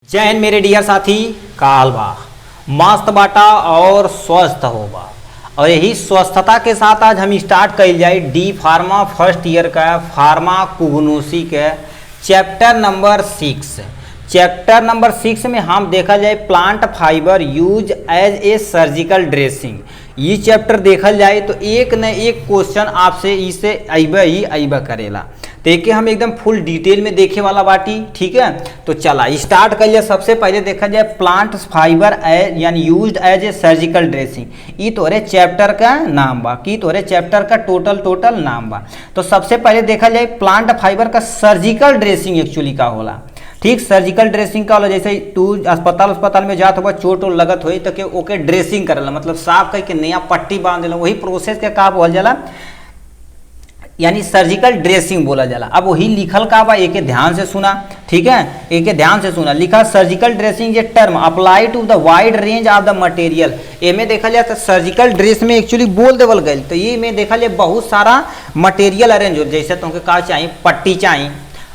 जय हिंद मेरे डियर साथी। कालबा मस्त बाटा और स्वस्थ होगा। और यही स्वस्थता के साथ आज हम स्टार्ट कल जाए डी फार्मा फर्स्ट ईयर का फार्माकोग्नोसी के चैप्टर नंबर 6। चैप्टर नंबर 6 में हम देखा जाए plant fibre use as a surgical dressing. ये चैप्टर देखल जाए तो एक न एक क्वेश्चन आपसे इसे अइबा करेला। देखिए हम एकदम फुल डिटेल में देखे वाला बाटी। ठीक है, तो चला स्टार्ट कर लिया। सबसे पहले देखा जाए प्लांट फाइबर यानी used as a surgical dressing. ये तोरे चैप्टर का नाम बा कि तोरे चैप्टर का टोटल नाम बा। तो सबसे पहले देखा जाए प्लांट फाइबर का सर्जिकल ड्रेसिंग एक्चुअली का होला। ठीक, सर्जिकल ड्रेसिंग का होला जैसे तू अस्पताल में जात हुआ चोट लगत हुई तो के ओके ड्रेसिंग करला, मतलब साफ करके नया पट्टी बांध देला। वही प्रोसेस के का बोल जाला यानी सर्जिकल ड्रेसिंग बोला जाला। अब वही लिखल का बा, एक ध्यान से सुना। ठीक है, एक ध्यान से सुना। लिखा सर्जिकल ड्रेसिंग ये term apply to the wide range of the material. A में देखा जाए तो सर्जिकल ड्रेस में एक्चुअली बोल देवल गई। तो ये में देखा जाए बहुत सारा मटेरियल अरेंज हो, जैसे तुमके का चाहिए, पट्टी चाहिए,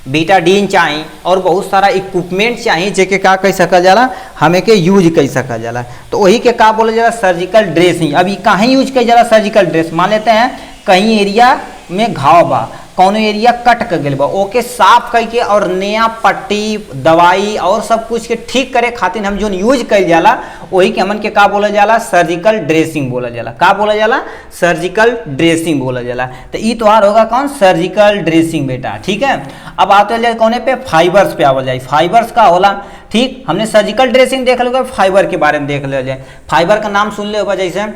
बीटाडीन चाहिए और बहुत सारा इक्विपमेंट चाहिए जेके का कह सकल जाला, हमें के यूज कर सकल जाला। तो वही के का बोला जाला सर्जिकल ड्रेसिंग। अब ये कहाँ यूज कर जाला सर्जिकल ड्रेस? मान लेते हैं कहीं एरिया में घाव बा, कौन एरिया कट कर गया बा, ओके साफ करके और नया पट्टी दवाई और सब कुछ के ठीक करे खातिर हम जो यूज कर जाला वही के हमन के का बोला जाला सर्जिकल ड्रेसिंग बोला जाला। का बोला जाला? सर्जिकल ड्रेसिंग बोला जाला। तो ये तोहार होगा कौन? सर्जिकल ड्रेसिंग बेटा। ठीक है, अब आते जाए कौन पे? फाइबर्स पे आवल जाए। फाइबर्स का होला। ठीक, हमने सर्जिकल ड्रेसिंग देख लो, फाइबर के बारे में देख लिया जाए। फाइबर का नाम सुन ले होगा, जैसे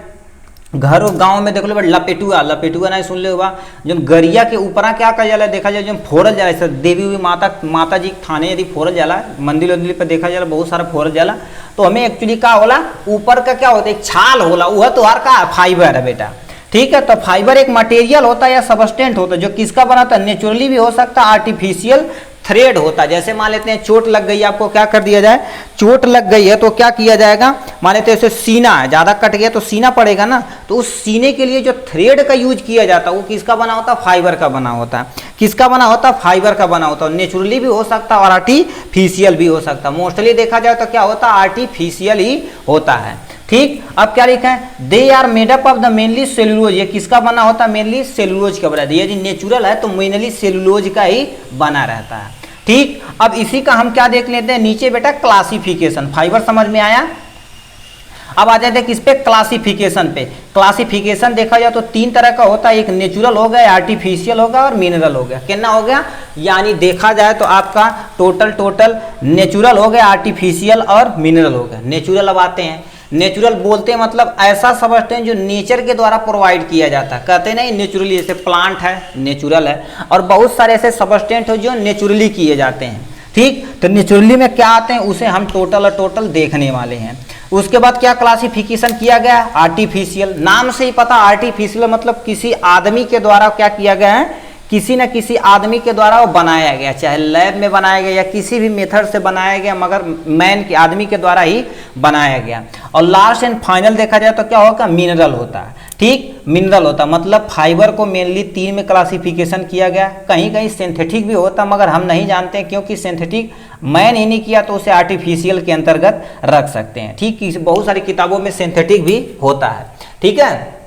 घर और गांव में देख लो लपेटुआ नहीं सुन ले हुआ, जो गरिया के ऊपरा क्या कर जाला देखा जाए, जो फोड़ल जाला। ऐसा देवी हुई माता जी थाने यदि फोड़ल जाला, मंदिर उंदिर पे देखा जाला बहुत सारा फोड़ल जाला। तो हमें एक्चुअली क्या होला, ऊपर का क्या होता है, एक छाल होला, वह तो हर का फाइबर है बेटा। ठीक है, तो फाइबर एक मटेरियल होता है या सबस्टेंट होता है जो किसका बना होता है, नेचुरली भी हो सकता है, आर्टिफिशियल थ्रेड होता है। जैसे मान लेते हैं चोट लग गई, आपको क्या कर दिया जाए, चोट लग गई है तो क्या किया जाएगा, मान लेते हैं जैसे सीना है, ज़्यादा कट गया तो सीना पड़ेगा ना, तो उस सीने के लिए जो थ्रेड का यूज किया जाता है वो किसका बना होता है, फाइबर का बना होता है। किसका बना होता है? फाइबर का बना होता है। नेचुरली भी हो सकता है और आर्टिफिशियल भी हो सकता है। मोस्टली देखा जाए तो क्या होता है, आर्टिफिशियल ही होता है। ठीक, अब क्या लिखा है, they are made up of the mainly cellulose. ये किसका बना होता है? मेनली सेलुलोज का बना। यदि नेचुरल है तो मेनली सेलुलोज का ही बना रहता है। ठीक, अब इसी का हम क्या देख लेते हैं नीचे बेटा, क्लासिफिकेशन। फाइबर समझ में आया। अब आ जाते हैं किस पे, क्लासिफिकेशन पे। क्लासिफिकेशन देखा जाए तो तीन तरह का होता है, एक नेचुरल हो गया, आर्टिफिशियल होगा और मिनरल हो गया। कितना हो गया? यानी देखा जाए तो आपका टोटल नेचुरल हो गया, आर्टिफिशियल और मिनरल हो गया। नेचुरल अब आते हैं। नेचुरल बोलते हैं मतलब ऐसा सबस्टेंस जो नेचर के द्वारा प्रोवाइड किया जाता है। कहते नहीं नेचुरली, जैसे प्लांट है नेचुरल है, और बहुत सारे ऐसे सबस्टेंस हो जो नेचुरली किए जाते हैं। ठीक, तो नेचुरली में क्या आते हैं उसे हम टोटल देखने वाले हैं। उसके बाद क्या क्लासिफिकेशन किया गया, आर्टिफिशियल। नाम से ही पता, आर्टिफिशियल मतलब किसी आदमी के द्वारा क्या किया गया है, किसी न किसी आदमी के द्वारा वो बनाया गया, चाहे लैब में बनाया गया या किसी भी मेथड से बनाया गया, मगर मैन के आदमी के द्वारा ही बनाया गया। और लास्ट एंड फाइनल देखा जाए तो क्या होगा, मिनरल होता है। ठीक, मिनरल होता है मतलब फाइबर को मेनली तीन में क्लासिफिकेशन किया गया। कहीं कहीं सिंथेटिक भी होता मगर हम नहीं जानते हैं, क्योंकि सिंथेटिक मैन ही नहीं किया तो उसे आर्टिफिशियल के अंतर्गत रख सकते हैं। ठीक, बहुत सारी किताबों में सिंथेटिक भी होता है। ठीक है,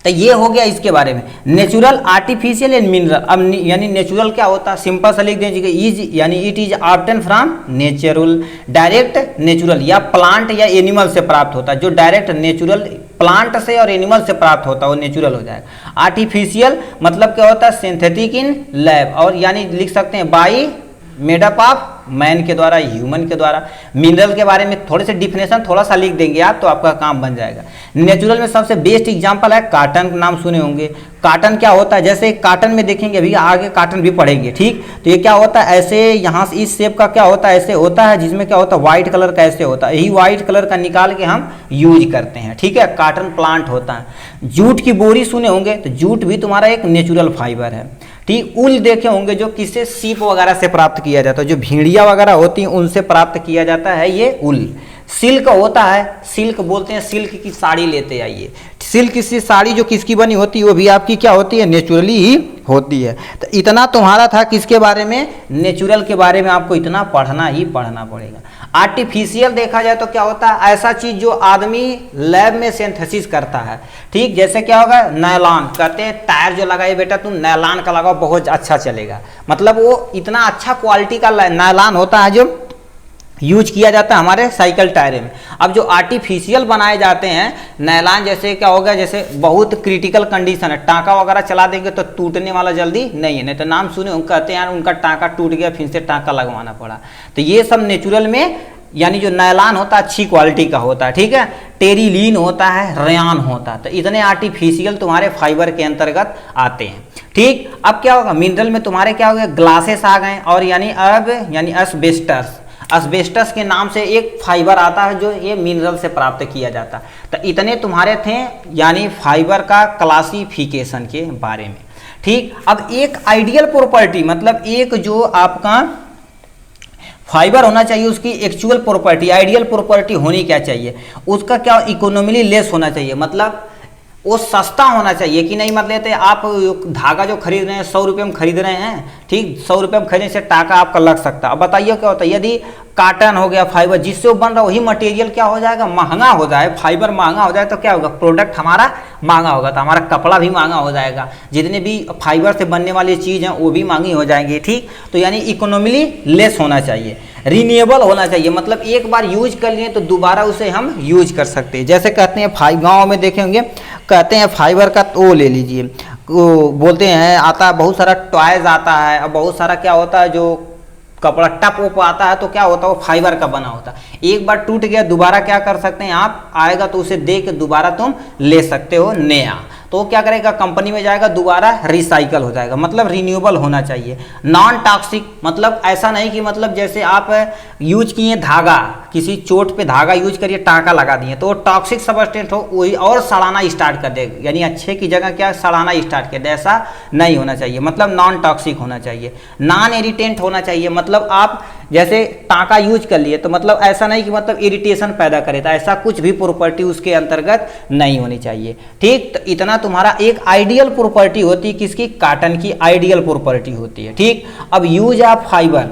तो ये हो गया इसके बारे में, नेचुरल, आर्टिफिशियल एंड मिनरल। अब यानी नेचुरल क्या होता है, सिंपल सा लिख दीजिए, इज यानी it is obtain from natural, direct natural या प्लांट या एनिमल से प्राप्त होता है। जो डायरेक्ट नेचुरल प्लांट से और एनिमल से प्राप्त होता है वो नेचुरल हो जाएगा। आर्टिफिशियल मतलब क्या होता है, सिंथेटिक इन लैब, और यानी लिख सकते हैं बाई मेडअप ऑफ मैन के द्वारा, ह्यूमन के द्वारा। मिनरल के बारे में थोड़े से डिफिनेशन थोड़ा सा लिख देंगे आप तो आपका काम बन जाएगा। नेचुरल में सबसे बेस्ट एग्जांपल है काटन, नाम सुने होंगे। काटन क्या होता है, जैसे काटन में देखेंगे, अभी आगे काटन भी पढ़ेंगे। ठीक, तो ये क्या होता है, ऐसे यहाँ से इस शेप का क्या होता है, ऐसे होता है, जिसमें क्या होता है व्हाइट कलर का ऐसे होता है, यही व्हाइट कलर का निकाल के हम यूज करते हैं। ठीक है, काटन प्लांट होता है। जूट की बोरी सुने होंगे, तो जूट भी तुम्हारा एक नेचुरल फाइबर है। ठीक, उल देखे होंगे जो किससे, सीप वगैरह से प्राप्त किया जाता है, जो भेड़िया वगैरह होती हैं उनसे प्राप्त किया जाता है ये उल। सिल्क होता है, सिल्क बोलते हैं, सिल्क की साड़ी लेते आइए, सिल्क की साड़ी जो किसकी बनी होती है वो भी आपकी क्या होती है, नेचुरली ही होती है। तो इतना तुम्हारा था किसके बारे में, नेचुरल के बारे में आपको इतना पढ़ना ही पढ़ना पड़ेगा। आर्टिफिशियल देखा जाए तो क्या होता है, ऐसा चीज जो आदमी लैब में सिंथेसिस करता है, ठीक, जैसे क्या होगा, नायलॉन, कहते हैं टायर जो लगाए बेटा तुम नायलॉन का लगाओ बहुत अच्छा चलेगा, मतलब वो इतना अच्छा क्वालिटी का नायलॉन होता है जो यूज किया जाता है हमारे साइकिल टायर में। अब जो आर्टिफिशियल बनाए जाते हैं नायलॉन, जैसे क्या होगा, जैसे बहुत क्रिटिकल कंडीशन है, टाँका वगैरह चला देंगे तो टूटने वाला जल्दी नहीं है, नहीं तो नाम सुने उनका कहते हैं यार उनका टाँका टूट गया फिर से टाँका लगवाना पड़ा। तो ये सब नेचुरल में यानी जो नायलॉन होता है अच्छी क्वालिटी का होता है, ठीक है, टेरिलीन होता है, रेयान होता है, तो इतने आर्टिफिशियल तुम्हारे फाइबर के अंतर्गत आते हैं, ठीक। अब क्या होगा, मिनरल में तुम्हारे क्या हो गया, ग्लासेस आ गए, और यानी अब यानी एस्बेस्टस, एस्बेस्टस के नाम से एक फाइबर आता है जो ये मिनरल से प्राप्त किया जाता है। तो इतने तुम्हारे थे यानी फाइबर का क्लासिफिकेशन के बारे में, ठीक। अब एक आइडियल प्रॉपर्टी, मतलब एक जो आपका फाइबर होना चाहिए उसकी एक्चुअल प्रॉपर्टी, आइडियल प्रॉपर्टी होनी क्या चाहिए, उसका क्या इकोनॉमिकली लेस होना चाहिए, मतलब वो सस्ता होना चाहिए कि नहीं। मतलब लेते आप धागा जो खरीद रहे हैं 100 रुपये में खरीद रहे हैं, ठीक, 100 रुपये में खरीदने से टाका आपका लग सकता है। अब बताइए क्या होता है, यदि काटन हो गया फाइबर जिससे वो बन रहा वही मटेरियल क्या हो जाएगा, महंगा हो जाए, फाइबर महंगा हो जाए तो क्या होगा, प्रोडक्ट हमारा महंगा होगा, तो हमारा कपड़ा भी महंगा हो जाएगा, जितने भी फाइबर से बनने वाली चीज़ हैं वो भी महंगी हो जाएंगी, ठीक। तो यानी इकोनॉमिकली लेस होना चाहिए, रिन्यूएबल होना चाहिए, मतलब एक बार यूज कर लिए तो दोबारा उसे हम यूज कर सकते हैं। जैसे कहते हैं गाँव में देखेंगे, कहते हैं फाइबर का वो ले लीजिए, वो बोलते हैं आता है बहुत सारा टॉयज आता है, और बहुत सारा क्या होता है जो कपड़ा टप उप आता है तो क्या होता है वो फाइबर का बना होता है, एक बार टूट गया दोबारा क्या कर सकते हैं आप, आएगा तो उसे दे के दोबारा तुम ले सकते हो नया, तो क्या करेगा, कंपनी में जाएगा दोबारा रिसाइकल हो जाएगा, मतलब रिन्यूएबल होना चाहिए। नॉन टॉक्सिक, मतलब ऐसा नहीं कि मतलब जैसे आप यूज किए धागा, किसी चोट पे धागा यूज करिए टाँका लगा दिए तो वो टॉक्सिक सबस्टेंस हो वही और सड़ाना स्टार्ट कर देगा, यानी अच्छे की जगह क्या सड़ाना स्टार्ट कर दे, ऐसा नहीं होना चाहिए, मतलब नॉन टॉक्सिक होना चाहिए। नॉन इरिटेंट होना चाहिए, मतलब आप जैसे टाँका यूज कर लिए तो मतलब ऐसा नहीं कि मतलब इरिटेशन पैदा करे, तो ऐसा कुछ भी प्रॉपर्टी उसके अंतर्गत नहीं होनी चाहिए, ठीक। तो इतना तुम्हारा एक आइडियल प्रॉपर्टी होती है किसकी, कॉटन की आइडियल प्रॉपर्टी होती है, ठीक। अब यूज ऑफ फाइबर,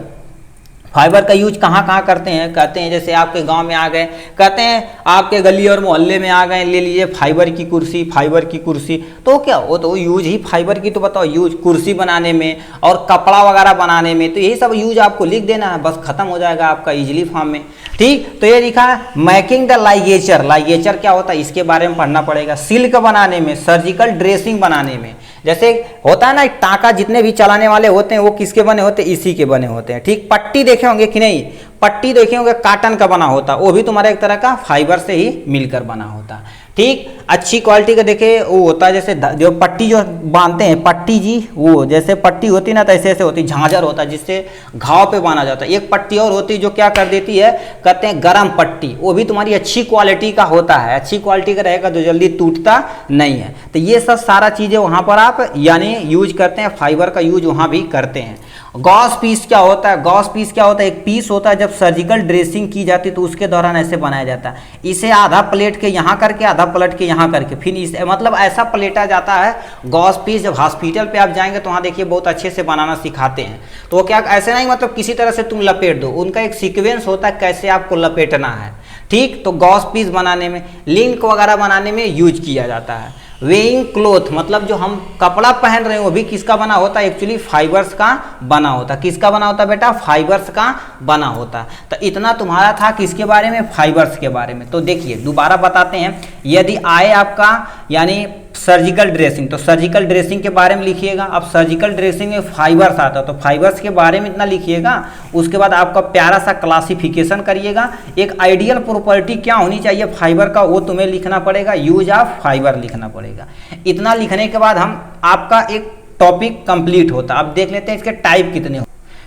फाइबर का यूज कहाँ कहाँ करते हैं, कहते हैं जैसे आपके गांव में आ गए, कहते हैं आपके गली और मोहल्ले में आ गए, ले लीजिए फाइबर की कुर्सी, फाइबर की कुर्सी, तो क्या वो तो यूज ही फाइबर की, तो बताओ यूज कुर्सी बनाने में और कपड़ा वगैरह बनाने में, तो यही सब यूज आपको लिख देना है, बस खत्म हो जाएगा आपका इजिली फॉर्म में, ठीक। तो ये लिखा है मेकिंग द लाइगेचर, लाइगेचर क्या होता है इसके बारे में पढ़ना पड़ेगा। सिल्क बनाने में, सर्जिकल ड्रेसिंग बनाने में, जैसे होता है ना टाँका जितने भी चलाने वाले होते हैं वो किसके बने होते हैं, इसी के बने होते हैं, ठीक। पट्टी देखे होंगे कि नहीं, पट्टी देखे होंगे काटन का बना होता, वो भी तुम्हारा एक तरह का फाइबर से ही मिलकर बना होता, ठीक। अच्छी क्वालिटी का देखे वो होता है, जैसे जो पट्टी जो बांधते हैं पट्टी जी, वो जैसे पट्टी होती ना तो ऐसे ऐसे होती, झांझर होता है जिससे घाव पे बांधा जाता है। एक पट्टी और होती जो क्या कर देती है, कहते हैं गरम पट्टी, वो भी तुम्हारी अच्छी क्वालिटी का होता है, अच्छी क्वालिटी का रहेगा तो जल्दी टूटता नहीं है। तो ये सब सारा चीज़ें वहाँ पर आप यानी यूज करते हैं, फाइबर का यूज वहाँ भी करते हैं। गॉस पीस क्या होता है, गॉस पीस क्या होता है, एक पीस होता है जब सर्जिकल ड्रेसिंग की जाती है तो उसके दौरान ऐसे बनाया जाता है, इसे आधा प्लेट के यहाँ करके आधा पलट के यहाँ करके फिर इसे मतलब ऐसा प्लेटा जाता है गॉस पीस। जब हॉस्पिटल पे आप जाएंगे तो वहाँ देखिए बहुत अच्छे से बनाना सिखाते हैं, तो वो क्या ऐसे नहीं मतलब किसी तरह से तुम लपेट दो, उनका एक सीक्वेंस होता है कैसे आपको लपेटना है, ठीक। तो गॉस पीस बनाने में, लिंक वगैरह बनाने में यूज किया जाता है। वेइंग क्लोथ, मतलब जो हम कपड़ा पहन रहे हैं वो भी किसका बना होता है, एक्चुअली फाइबर्स का बना होता है। किसका बना होता है बेटा, फाइबर्स का बना होता है। तो इतना तुम्हारा था किसके बारे में, फाइबर्स के बारे में। तो देखिए दोबारा बताते हैं, यदि आए आपका यानी सर्जिकल ड्रेसिंग, तो सर्जिकल ड्रेसिंग के बारे में लिखिएगा। अब सर्जिकल ड्रेसिंग में फाइबर्स आता है तो फाइबर्स के बारे में इतना लिखिएगा, उसके बाद आपका प्यारा सा क्लासिफिकेशन करिएगा। एक आइडियल प्रॉपर्टी क्या होनी चाहिए फाइबर का वो तुम्हें लिखना पड़ेगा, यूज ऑफ फाइबर लिखना पड़ेगा। इतना लिखने के बाद हम आपका एक टॉपिक कंप्लीट होता। अब देख लेते हैं इसके टाइप कितने हो,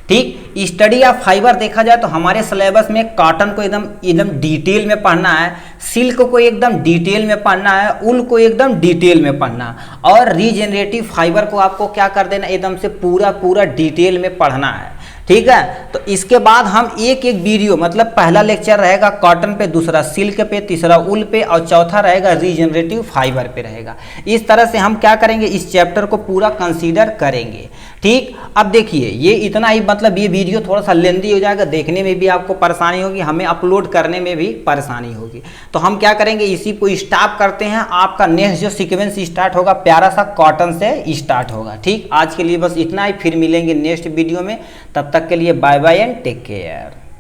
ठीक। स्टडी ऑफ फाइबर देखा जाए तो हमारे सिलेबस में कॉटन को एकदम डिटेल में पढ़ना है, सिल्क को एकदम डिटेल में पढ़ना है, उल को एकदम डिटेल में पढ़ना, और रीजेनरेटिव फाइबर को आपको क्या कर देना एकदम से पूरा डिटेल में पढ़ना है, ठीक है। तो इसके बाद हम एक एक वीडियो, मतलब पहला लेक्चर रहेगा कॉटन पे, दूसरा सिल्क पे, तीसरा उल पे और चौथा रहेगा रीजनरेटिव फाइबर पे रहेगा। इस तरह से हम क्या करेंगे, इस चैप्टर को पूरा कंसीडर करेंगे। ठीक, अब देखिए ये इतना ही, मतलब ये वीडियो थोड़ा सा लेंदी हो जाएगा, देखने में भी आपको परेशानी होगी, हमें अपलोड करने में भी परेशानी होगी। तो हम क्या करेंगे, इसी को स्टॉप करते हैं। आपका नेक्स्ट जो सीक्वेंस स्टार्ट होगा प्यारा सा कॉटन से स्टार्ट होगा। ठीक, आज के लिए बस इतना ही, फिर मिलेंगे नेक्स्ट वीडियो में। तब तक के लिए bye bye and take care.